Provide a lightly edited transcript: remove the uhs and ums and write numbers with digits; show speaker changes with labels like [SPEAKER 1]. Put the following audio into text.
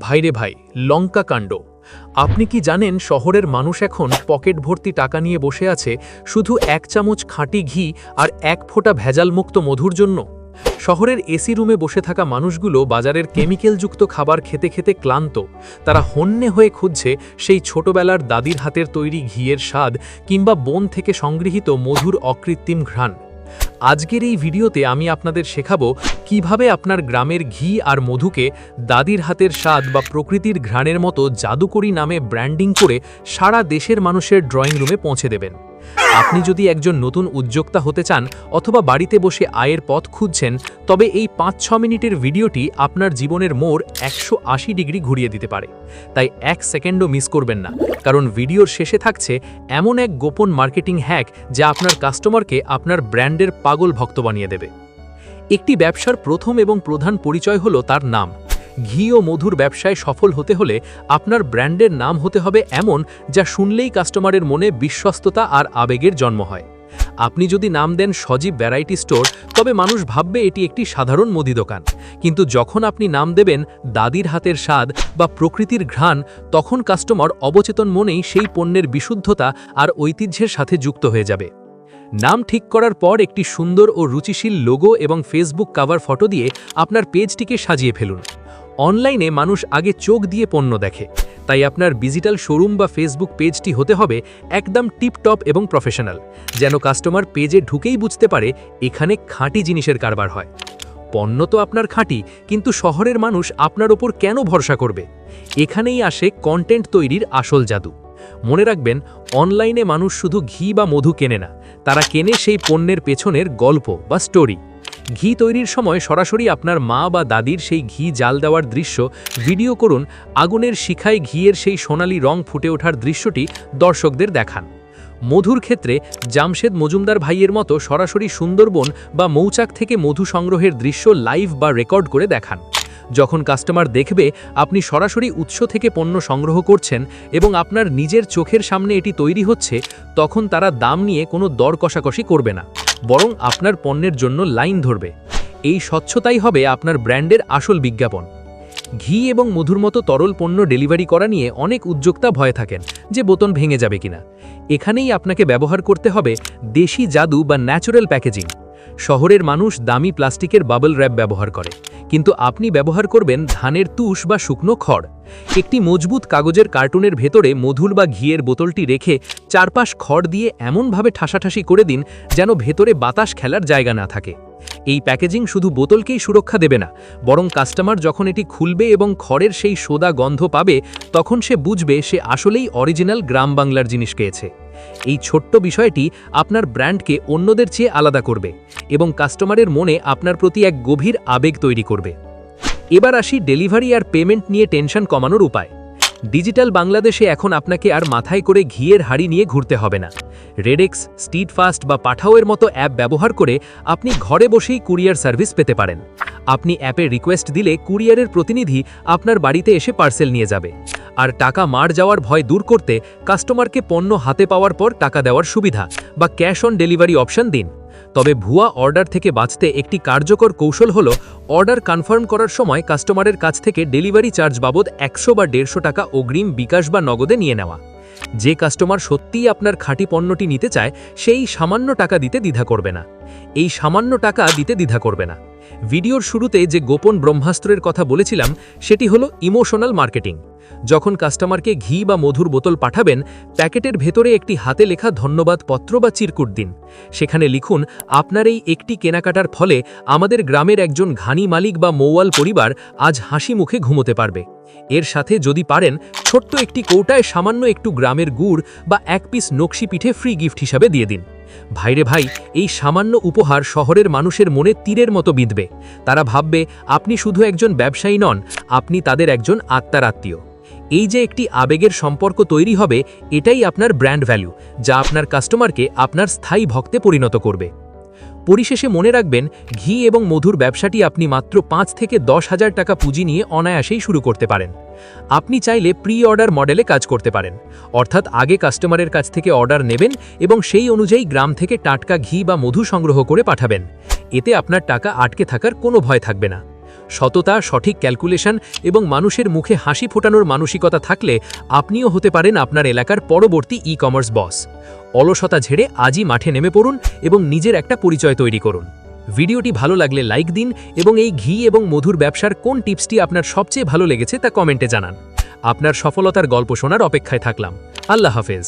[SPEAKER 1] ভাইরে ভাই, লঙ্কা কাণ্ড। আপনি কি জানেন শহরের মানুষ এখন পকেট ভর্তি টাকা নিয়ে বসে আছে শুধু 1 চামচ খাঁটি ঘি আর 1 ফোঁটা ভেজালমুক্ত মধুর জন্য? শহরের এসি রুমে বসে থাকা মানুষগুলো বাজারের কেমিক্যালযুক্ত খাবার খেতে খেতে ক্লান্ত। তারা হন্যে হয়ে খুঁজছে সেই ছোটবেলার দাদির হাতের তৈরি ঘিয়ের স্বাদ কিংবা বন থেকে সংগৃহীত মধুর অকৃত্রিম ঘ্রাণ। আজকের এই ভিডিওতে আমি আপনাদের শেখাবো কিভাবে আপনার গ্রামের ঘি আর মধুকে দাদির হাতের স্বাদ বা প্রকৃতির ঘ্রাণের মতো জাদুকরি নামে ব্র্যান্ডিং করে সারা দেশের মানুষের ড্রয়িং রুমে পৌঁছে দেবেন। আপনি যদি একজন নতুন উদ্যোক্তা হতে চান অথবা বাড়িতে বসে আয়ের পথ খুঁজছেন, তবে এই 5-6 মিনিটের ভিডিওটি আপনার জীবনের মোড় 180 ডিগ্রি ঘুরিয়ে দিতে পারে। তাই 1 সেকেন্ডও মিস করবেন না, কারণ ভিডিওর শেষে থাকছে এমন এক গোপন মার্কেটিং হ্যাক যা আপনার কাস্টমারকে আপনার ব্র্যান্ডের পাগল ভক্ত বানিয়ে দেবে। একটি ব্যবসার প্রথম এবং প্রধান পরিচয় হলো তার নাম। ঘি ও মধুর ব্যবসায় সফল হতে হলে আপনার ব্র্যান্ডের নাম হতে হবে এমন যা শুনলেই কাস্টমারের মনে বিশ্বস্ততা আর আবেগের জন্ম হয়। আপনি যদি নাম দেন সজীব ভ্যারাইটি স্টোর, তবে মানুষ ভাববে এটি একটি সাধারণ মুদি দোকান। কিন্তু যখন আপনি নাম দেবেন দাদির হাতের স্বাদ বা প্রকৃতির ঘ্রাণ, তখন কাস্টমার অবচেতন মনেই সেই পণ্যের বিশুদ্ধতা আর ঐতিহ্যের সাথে যুক্ত হয়ে যাবে। নাম ঠিক করার পর একটি সুন্দর ও রুচিশীল লোগো এবং ফেসবুক কভার ফটো দিয়ে আপনার পেজটিকে সাজিয়ে ফেলুন। অনলাইনে মানুষ আগে চোখ দিয়ে পণ্য দেখে, তাই আপনার ডিজিটাল শোরুম বা ফেসবুক পেজটি হতে হবে একদম টিপটপ এবং প্রফেশনাল, যেন কাস্টমার পেজে ঢুকেই বুঝতে পারে এখানে খাঁটি জিনিসের কারবার হয়। পণ্য তো আপনার খাঁটি, কিন্তু শহরের মানুষ আপনার ওপর কেন ভরসা করবে? এখানেই আসে কন্টেন্ট তৈরির আসল জাদু। মনে রাখবেন, অনলাইনে মানুষ শুধু ঘি বা মধু কেনে না, তারা কেনে সেই পণ্যের পেছনের গল্প বা স্টোরি। ঘি তৈরির সময় সরাসরি আপনার মা বা দাদির সেই ঘি জাল দেওয়ার দৃশ্য ভিডিও করুন। আগুনের শিখায় ঘিয়ের সেই সোনালি রং ফুটে ওঠার দৃশ্যটি দর্শকদের দেখান। মধুর ক্ষেত্রে জামশেদ মজুমদার ভাইয়ের মতো সরাসরি সুন্দরবন বা মৌচাক থেকে মধু সংগ্রহের দৃশ্য লাইভ বা রেকর্ড করে দেখান। যখন কাস্টমার দেখবে আপনি সরাসরি উৎস থেকে পণ্য সংগ্রহ করছেন এবং আপনার নিজের চোখের সামনে এটি তৈরি হচ্ছে, তখন তারা দাম নিয়ে কোনো দর কষাকষি করবে না, বরং আপনার পণ্যের জন্য লাইন ধরবে। এই স্বচ্ছতাই হবে আপনার ব্র্যান্ডের আসল বিজ্ঞাপন। ঘি এবং মধুর মতো তরল পণ্য ডেলিভারি করা নিয়ে অনেক উদ্যোক্তা ভয়ে থাকেন যে বোতল ভেঙে যাবে কিনা। এখানেই আপনাকে ব্যবহার করতে হবে দেশি জাদু বা ন্যাচারাল প্যাকেজিং। শহরের মানুষ দামি প্লাস্টিকের বাবল র্যাপ ব্যবহার করে, কিন্তু আপনি ব্যবহার করবেন ধানের তুষ বা শুকনো খড়। একটি মজবুত কাগজের কার্টুনের ভেতরে মধুর বা ঘিয়ের বোতলটি রেখে চারপাশ খড় দিয়ে এমনভাবে ঠাসাঠাসি করে দিন যেন ভেতরে বাতাস খেলার জায়গা না থাকে। এই প্যাকেজিং শুধু বোতলকেই সুরক্ষা দেবে না, বরং কাস্টমার যখন এটি খুলবে এবং খড়ের সেই সোদা গন্ধ পাবে, তখন সে বুঝবে সে আসলেই অরিজিনাল গ্রাম বাংলার জিনিস পেয়েছে। এই ছোট্ট বিষয়টি আপনার ব্র্যান্ডকে অন্যদের চেয়ে আলাদা করবে এবং কাস্টমারের মনে আপনার প্রতি এক গভীর আবেগ তৈরি করবে। এবার আসি ডেলিভারি আর পেমেন্ট নিয়ে টেনশন কমানোর উপায়। ডিজিটাল বাংলাদেশে এখন আপনাকে আর মাথায় করে ঘিয়ের হাড়ি নিয়ে ঘুরতে হবে না। রেডেক্স, স্ট্রিটফাস্ট বা পাঠাওয়ের মতো অ্যাপ ব্যবহার করে আপনি ঘরে বসেই কুরিয়ার সার্ভিস পেতে পারেন। আপনি অ্যাপে রিকোয়েস্ট দিলে কুরিয়ারের প্রতিনিধি আপনার বাড়িতে এসে পার্সেল নিয়ে যাবে। আর টাকা মার যাওয়ার ভয় দূর করতে কাস্টমারকে পণ্য হাতে পাওয়ার পর টাকা দেওয়ার সুবিধা বা ক্যাশ অন ডেলিভারি অপশন দিন। তবে ভুয়া অর্ডার থেকে বাঁচতে একটি কার্যকর কৌশল হলো অর্ডার কনফার্ম করার সময় কাস্টমারের কাছ থেকে ডেলিভারি চার্জ বাবদ 100 বা 150 টাকা অগ্রিম বিকাশ বা নগদে নিয়ে নেওয়া। যে কাস্টমার সত্যিই আপনার খাঁটি পণ্যটি নিতে চায়, সেই সামান্য টাকা দিতে দ্বিধা করবে না। ভিডিওর শুরুতে যে গোপন ব্রহ্মাস্ত্রের কথা বলেছিলাম, সেটি হলো ইমোশনাল মার্কেটিং। যখন কাস্টমারকে ঘি বা মধুর বোতল পাঠাবেন, প্যাকেটের ভেতরে একটি হাতে লেখা ধন্যবাদ পত্র বা চিরকুট দিন। সেখানে লিখুন, আপনার এই একটি কেনাকাটার ফলে আমাদের গ্রামের একজন ঘানি মালিক বা মৌয়াল পরিবার আজ হাসি মুখে ঘুমোতে পারবে। এর সাথে যদি পারেন, ছোট্ট একটি কৌটায় সামান্য একটু গ্রামের গুড় বা 1 পিস নকশি পিঠে ফ্রি গিফট হিসাবে দিয়ে দিন। ভাইরে ভাই, এই সামান্য উপহার শহরের মানুষের মনে তীরের মতো বিঁধবে। তারা ভাববে আপনি শুধু একজন ব্যবসায়ী নন, আপনি তাদের একজন আত্মার আত্মীয়। এই যে একটি আবেগের সম্পর্ক তৈরি হবে, এটাই আপনার ব্র্যান্ড ভ্যালু, যা আপনার কাস্টমারকে আপনার স্থায়ী ভক্তে পরিণত করবে। পরিশেষে মনে রাখবেন, ঘি এবং মধুর ব্যবসাটি আপনি মাত্র 5 থেকে 10 হাজার টাকা পুঁজি নিয়ে অনায়াসেই শুরু করতে পারেন। আপনি চাইলে প্রি অর্ডার মডেলে কাজ করতে পারেন, অর্থাৎ আগে কাস্টমারের কাছ থেকে অর্ডার নেবেন এবং সেই অনুযায়ী গ্রাম থেকে টাটকা ঘি বা মধু সংগ্রহ করে পাঠাবেন। এতে আপনার টাকা আটকে থাকার কোনো ভয় থাকবে না। সততা, সঠিক ক্যালকুলেশন এবং মানুষের মুখে হাসি ফোটানোর মানসিকতা থাকলে আপনিও হতে পারেন আপনার এলাকার পরবর্তী ই-কমার্স বস। অলসতা ঝেড়ে আজই মাঠে নেমে পড়ুন এবং নিজের একটা পরিচয় তৈরি করুন। ভিডিওটি ভালো লাগলে লাইক দিন এবং এই ঘি এবং মধুর ব্যবসার কোন টিপসটি আপনার সবচেয়ে ভালো লেগেছে তা কমেন্টে জানান। আপনার সফলতার গল্প শোনার অপেক্ষায় থাকলাম। আল্লাহ হাফেজ।